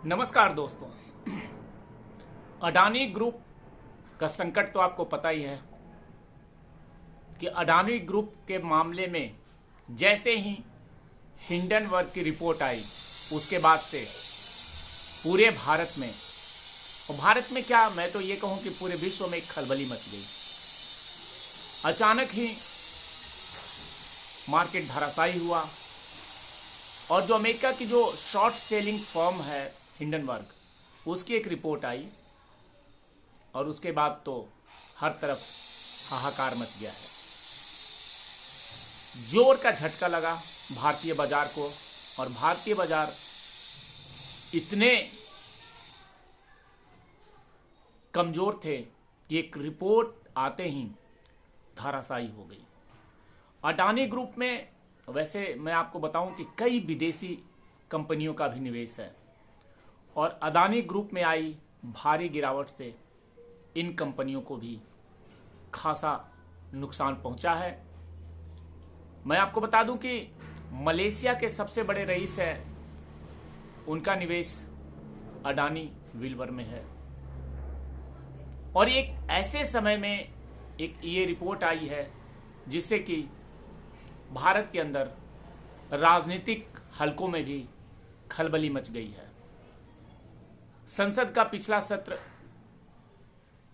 नमस्कार दोस्तों। अडानी ग्रुप का संकट तो आपको पता ही है कि अडानी ग्रुप के मामले में जैसे ही हिंडनबर्ग की रिपोर्ट आई उसके बाद से पूरे भारत में, और भारत में क्या, मैं तो ये कहूं कि पूरे विश्व में एक खलबली मच गई। अचानक ही मार्केट धराशायी हुआ और जो अमेरिका की जो शॉर्ट सेलिंग फर्म है हिंडनबर्ग, उसकी एक रिपोर्ट आई और उसके बाद तो हर तरफ हाहाकार मच गया है। जोर का झटका लगा भारतीय बाजार को और भारतीय बाजार इतने कमजोर थे कि एक रिपोर्ट आते ही धराशायी हो गई। अडानी ग्रुप में वैसे मैं आपको बताऊं कि कई विदेशी कंपनियों का भी निवेश है और अडानी ग्रुप में आई भारी गिरावट से इन कंपनियों को भी खासा नुकसान पहुंचा है। मैं आपको बता दूं कि मलेशिया के सबसे बड़े रईस हैं, उनका निवेश अडानी विल्वर में है। और एक ऐसे समय में एक ये रिपोर्ट आई है जिससे कि भारत के अंदर राजनीतिक हलकों में भी खलबली मच गई है। संसद का पिछला सत्र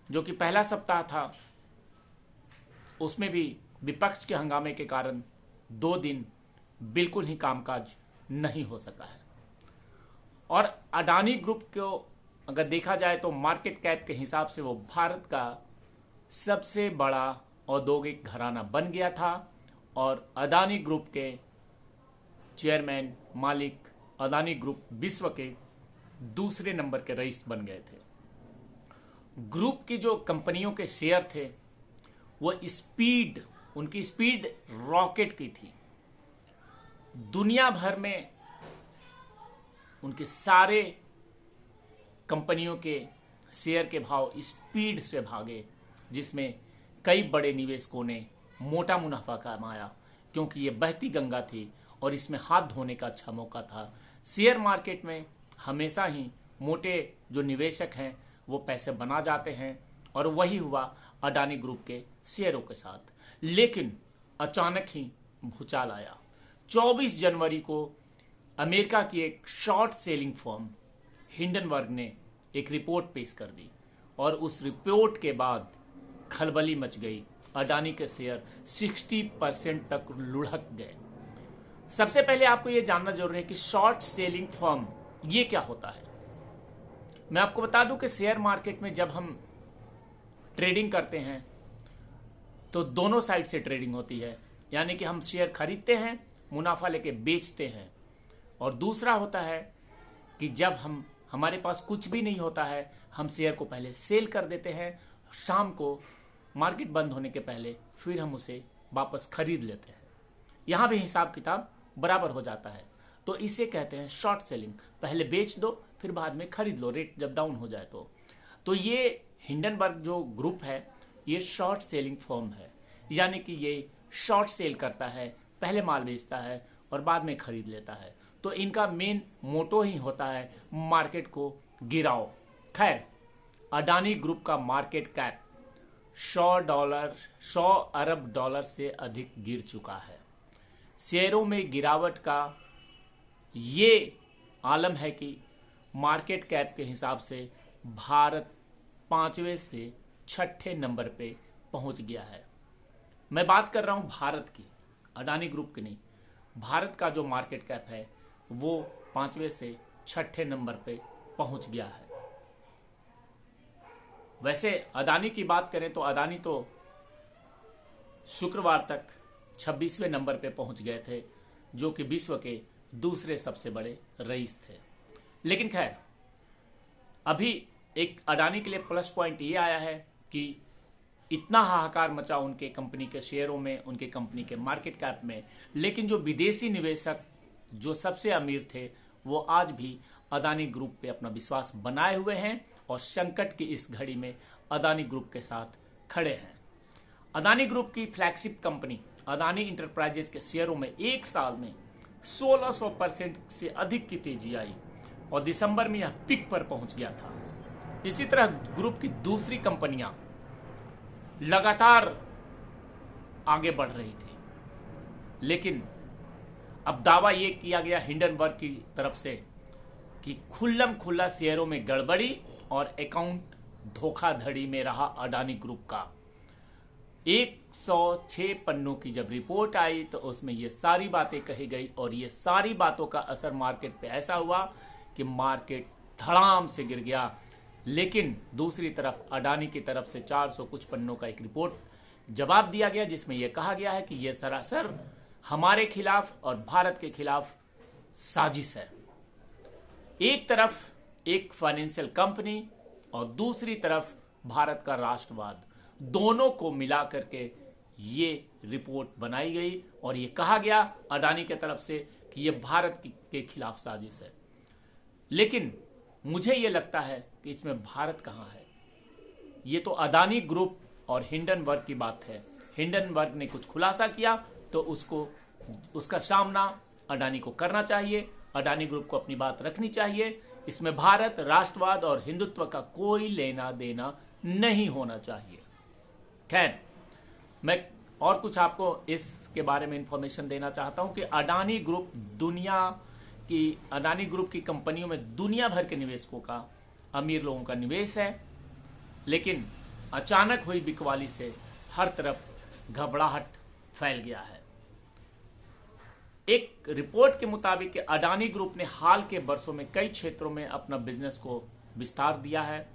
जो कि पहला सप्ताह था, उसमें भी विपक्ष के हंगामे के कारण 2 दिन बिल्कुल ही कामकाज नहीं हो सका है। और अडानी ग्रुप को अगर देखा जाए तो मार्केट कैप के हिसाब से वो भारत का सबसे बड़ा औद्योगिक घराना बन गया था और अडानी ग्रुप के चेयरमैन मालिक अडानी ग्रुप विश्व के दूसरे नंबर के रईस बन गए थे। ग्रुप की जो कंपनियों के शेयर थे वो उनकी स्पीड रॉकेट की थी। दुनिया भर में उनके सारे कंपनियों के शेयर के भाव स्पीड से भागे, जिसमें कई बड़े निवेशकों ने मोटा मुनाफा कमाया क्योंकि ये बहती गंगा थी और इसमें हाथ धोने का अच्छा मौका था। शेयर मार्केट में हमेशा ही मोटे जो निवेशक हैं वो पैसे बना जाते हैं और वही हुआ अडानी ग्रुप के शेयरों के साथ। लेकिन अचानक ही भूचाल आया। 24 जनवरी को अमेरिका की एक शॉर्ट सेलिंग फर्म हिंडनबर्ग ने एक रिपोर्ट पेश कर दी और उस रिपोर्ट के बाद खलबली मच गई। अडानी के शेयर 60% तक लुढ़क गए। सबसे पहले आपको यह जानना जरूरी है कि शॉर्ट सेलिंग फर्म ये क्या होता है। मैं आपको बता दूं कि शेयर मार्केट में जब हम ट्रेडिंग करते हैं तो दोनों साइड से ट्रेडिंग होती है, यानी कि हम शेयर खरीदते हैं, मुनाफा लेके बेचते हैं। और दूसरा होता है कि जब हमारे पास कुछ भी नहीं होता है, हम शेयर को पहले सेल कर देते हैं, शाम को मार्केट बंद होने के पहले फिर हम उसे वापस खरीद लेते हैं। यहां भी हिसाब किताब बराबर हो जाता है, तो इसे कहते हैं शॉर्ट सेलिंग। पहले बेच दो फिर बाद में खरीद लो, रेट जब डाउन हो जाए तो ये हिंडनबर्ग जो ग्रुप है ये शॉर्ट सेलिंग फर्म है, यानी कि ये शॉर्ट सेल करता है, पहले माल बेचता है और बाद में खरीद लेता है। तो इनका मेन मोटो ही होता है मार्केट को गिराओ। खैर, अडानी ग्रुप का मार्केट कैप $100 अरब डॉलर से अधिक गिर चुका है। शेयरों में गिरावट का ये आलम है कि मार्केट कैप के हिसाब से भारत 5वें से 6ठे नंबर पे पहुंच गया है। मैं बात कर रहा हूं भारत की, अडानी ग्रुप की नहीं। भारत का जो मार्केट कैप है वो 5वें से 6ठे नंबर पे पहुंच गया है। वैसे अडानी की बात करें तो अडानी तो शुक्रवार तक 26वें नंबर पे पहुंच गए थे, जो कि विश्व के दूसरे सबसे बड़े रईस थे। लेकिन खैर, अभी एक अडानी के लिए प्लस पॉइंट ये आया है कि इतना हाहाकार मचा उनके कंपनी के शेयरों में, उनके कंपनी के मार्केट कैप में, लेकिन जो विदेशी निवेशक जो सबसे अमीर थे वो आज भी अडानी ग्रुप पे अपना विश्वास बनाए हुए हैं और संकट की इस घड़ी में अडानी ग्रुप के साथ खड़े हैं। अडानी ग्रुप की फ्लैगशिप कंपनी अडानी इंटरप्राइजेज के शेयरों में एक साल में 1600% से अधिक की तेजी आई। और दिसंबर में यह पिक पर पहुंच गया था। इसी तरह ग्रुप की दूसरी कंपनियां लगातार आगे बढ़ रही थी, लेकिन अब दावा यह किया गया हिंडनबर्ग की तरफ से कि खुल्लम खुल्ला शेयरों में गड़बड़ी और अकाउंट धोखाधड़ी में रहा अडानी ग्रुप का। 106 पन्नों की जब रिपोर्ट आई तो उसमें ये सारी बातें कही गई और ये सारी बातों का असर मार्केट पे ऐसा हुआ कि मार्केट धड़ाम से गिर गया। लेकिन दूसरी तरफ अडानी की तरफ से 400 कुछ पन्नों का एक रिपोर्ट जवाब दिया गया, जिसमें यह कहा गया है कि यह सरासर हमारे खिलाफ और भारत के खिलाफ साजिश है। एक तरफ एक फाइनेंशियल कंपनी और दूसरी तरफ भारत का राष्ट्रवाद, दोनों को मिला करके ये रिपोर्ट बनाई गई और ये कहा गया अडानी की तरफ से कि ये भारत के खिलाफ साजिश है। लेकिन मुझे ये लगता है कि इसमें भारत कहाँ है। ये तो अडानी ग्रुप और हिंडनबर्ग की बात है। हिंडनबर्ग ने कुछ खुलासा किया तो उसका सामना अडानी को करना चाहिए, अडानी ग्रुप को अपनी बात रखनी चाहिए। इसमें भारत, राष्ट्रवाद और हिंदुत्व का कोई लेना देना नहीं होना चाहिए। खैर, मैं और कुछ आपको इसके बारे में इंफॉर्मेशन देना चाहता हूं कि अडानी ग्रुप की कंपनियों में दुनिया भर के निवेशकों का, अमीर लोगों का निवेश है, लेकिन अचानक हुई बिकवाली से हर तरफ घबराहट फैल गया है। एक रिपोर्ट के मुताबिक अडानी ग्रुप ने हाल के वर्षों में कई क्षेत्रों में अपना बिजनेस को विस्तार दिया है।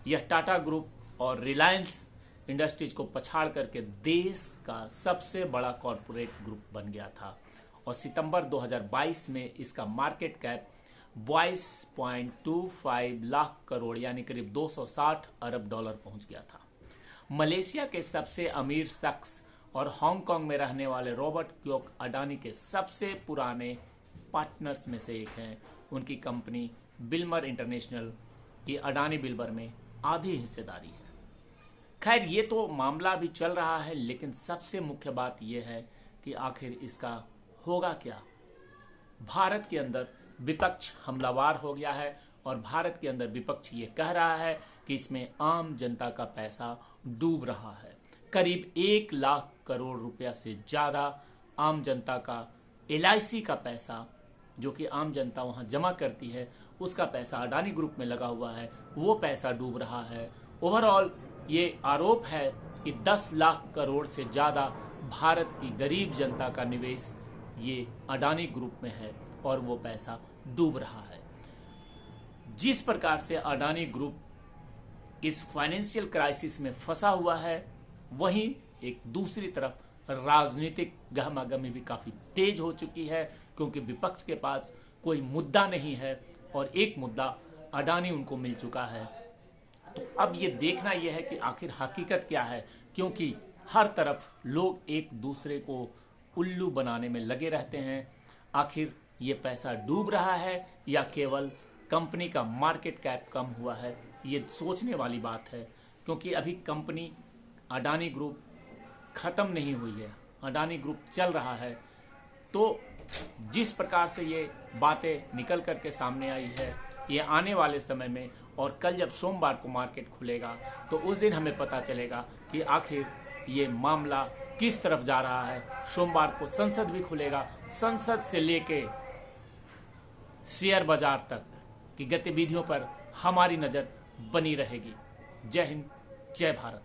यह टाटा ग्रुप और रिलायंस इंडस्ट्रीज को पछाड़ करके देश का सबसे बड़ा कॉरपोरेट ग्रुप बन गया था और सितंबर 2022 में इसका मार्केट कैप 22.25 लाख करोड़ यानी करीब 260 अरब डॉलर पहुंच गया था। मलेशिया के सबसे अमीर शख्स और हांगकांग में रहने वाले रॉबर्ट क्योक अडानी के सबसे पुराने पार्टनर्स में से एक हैं। उनकी कंपनी बिल्मर इंटरनेशनल की अडानी बिल्मर में आधी हिस्सेदारी है। खैर, ये तो मामला भी चल रहा है, लेकिन सबसे मुख्य बात यह है कि आखिर इसका होगा क्या। भारत के अंदर विपक्ष हमलावर हो गया है और भारत के अंदर विपक्ष ये कह रहा है कि इसमें आम जनता का पैसा डूब रहा है। करीब 1 लाख करोड़ रुपया से ज्यादा आम जनता का LIC का पैसा, जो कि आम जनता वहां जमा करती है, उसका पैसा अडानी ग्रुप में लगा हुआ है, वो पैसा डूब रहा है। ओवरऑल ये आरोप है कि 10 लाख करोड़ से ज्यादा भारत की गरीब जनता का निवेश ये अडानी ग्रुप में है और वो पैसा डूब रहा है। जिस प्रकार से अडानी ग्रुप इस फाइनेंशियल क्राइसिस में फंसा हुआ है, वहीं एक दूसरी तरफ राजनीतिक गहमागहमी भी काफी तेज हो चुकी है, क्योंकि विपक्ष के पास कोई मुद्दा नहीं है और एक मुद्दा अडानी उनको मिल चुका है। तो अब ये देखना यह है कि आखिर हकीकत क्या है, क्योंकि हर तरफ लोग एक दूसरे को उल्लू बनाने में लगे रहते हैं। आखिर ये पैसा डूब रहा है या केवल कंपनी का मार्केट कैप कम हुआ है, ये सोचने वाली बात है। क्योंकि अभी कंपनी अडानी ग्रुप खत्म नहीं हुई है, अडानी ग्रुप चल रहा है। तो जिस प्रकार से ये बातें निकल करके सामने आई है, ये आने वाले समय में और कल जब सोमवार को मार्केट खुलेगा तो उस दिन हमें पता चलेगा कि आखिर ये मामला किस तरफ जा रहा है। सोमवार को संसद भी खुलेगा, संसद से लेके शेयर बाजार तक की गतिविधियों पर हमारी नजर बनी रहेगी। जय हिंद, जय भारत।